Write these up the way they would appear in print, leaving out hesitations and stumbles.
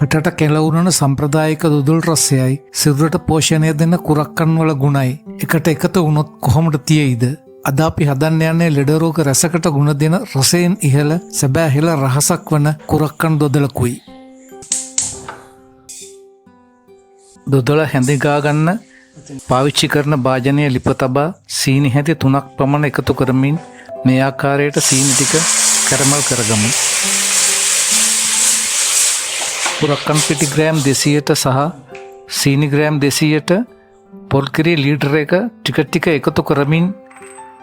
පිටට කෙළවුණන සම්ප්‍රදායික දුදුල් රසයයි සිරුරට පෝෂණය දෙන්න කුරක්කන් වල ගුණයි එකට එකතු වුණොත් කොහොමද තියෙයිද? අද අපි හදන්න යන්නේ ලෙඩ රෝග රසකට ගුණ දෙන රසයෙන් ඉහළ සැබෑ හෙළ රහසක් වන කුරක්කන් දොදලකුයි. දොදල හැඳිගා ගන්න පාවිච්චි කරන භාජනය ලිප තබා සීනි හැටි 3ක් පමණ එකතු කරමින් මේ ආකාරයට සීනි ටික කැරමල් කරගමු. කුරක්කන් පිටි ග්‍රෑම් 200ට සහ සීනි ග්‍රෑම් 200ට පොල් කිරි ලීටර එක ටික ටික එකතු කරමින්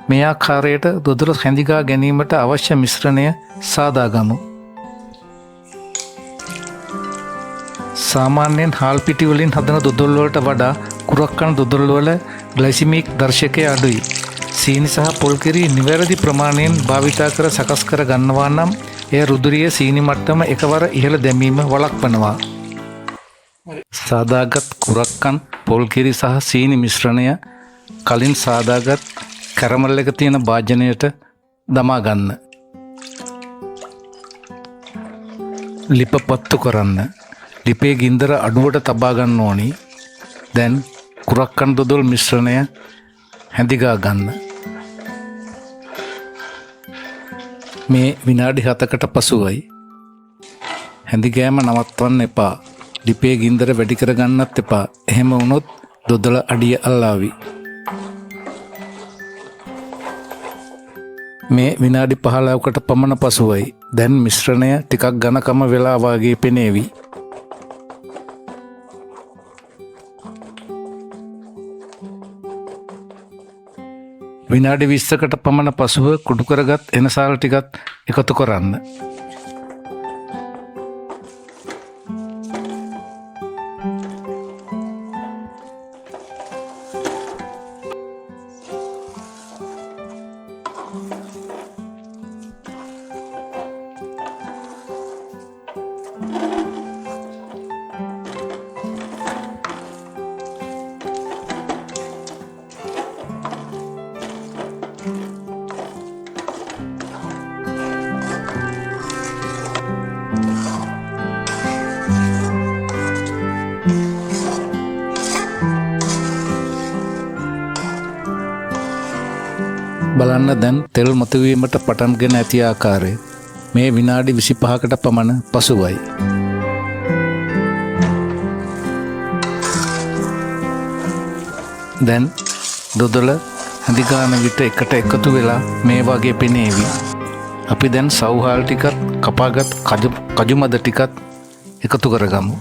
මේ ආකාරයට දොදල හැඳිගා ගැනීමට අවශ්‍ය මිශ්‍රණය සාදාගමු. සාමාන්‍යයෙන් හාල් පිටි වලින් හදන දොදොල් වලට වඩා කුරක්කන් දොදොල් වල ග්ලයිසිමික් දර්ශකය අඩුයි. සීනි සහ පොල් කිරි නිවැරදි ප්‍රමාණයෙන් භාවිතා කර සකස් කර ගන්නවා නම් එය රුධිරයේ සීනි මට්ටම එකවර ඉහළ දැමීම වළක්වනවා. සාදාගත් කුරක්කන් පොල් කිරි සහ සීනි මිශ්‍රණය කලින් සාදාගත් කැරමල් එක තියෙන භාජනයට දමා ගන්න. ලිප පත්තු කරන්න. ලිපේ ගින්දර අඩුවට තබා ගන්න ඕනි. දැන් කුරක්කන් දොදොල් මිශ්‍රණය හැඳිගා ගන්න. මේ විනාඩි 7කට පසුවයි. හැඳිගෑම නවත්වන්න එපා. ලිපේ ගින්දර වැඩි කර ගන්නත් එපා. එහෙම වුණොත් දොදල අඩිය අල්ලාවි. මේ විනාඩි 15කට පමණ පසුවයි. දැන් මිශ්‍රණය ටිකක් ඝනකම වෙලා වාගේ පෙනේවි. විනාඩි 20කට පමණ පසුව කුඩු කරගත් එනසාල් ටිකත් එකතු කරන්න. බලන්න දැන් තෙල් මතුවීමට පටන්ගෙන ඇති ආකාරය. මේ විනාඩි 25කට පමණ පසුවයි. දැන් දොදල හැඳිගාන විට එකට එකතු වෙලා මේ වගේ පෙනේවි. අපි දැන් සවුහාල් ටිකත් කපාගත් කජු මද ටිකත් එකතු කරගමු.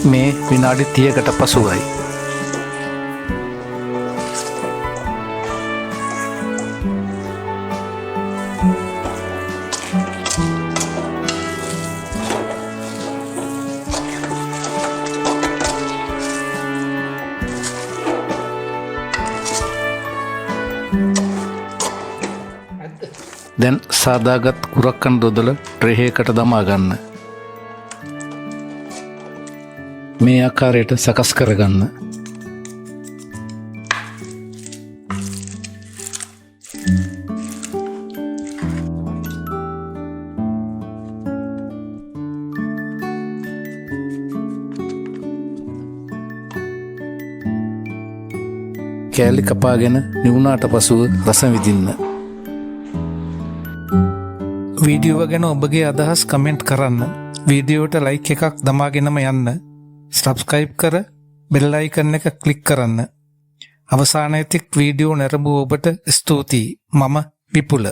මේ විනාඩි 30කට පසුවයි. දැන් සාදාගත් කුරක්කන් දොදල ට්‍රේයකට දමා ගන්න. මේ ආකාරයට සකස් කරගන්න. කෑලි කපාගෙන නිවුණාට පසුව රස විඳින්න. වීඩියෝව ගැන ඔබගේ අදහස් කමෙන්ට් කරන්න. වීඩියෝට ලයික් එකක් දමාගෙනම යන්න. සබ්ස්ක්‍රයිබ් කර බෙල් අයිකන් එක ක්ලික් කරන්න. අවසානයේදී වීඩියෝ නැරඹුව ඔබට ස්තුතියි. මම විපුල.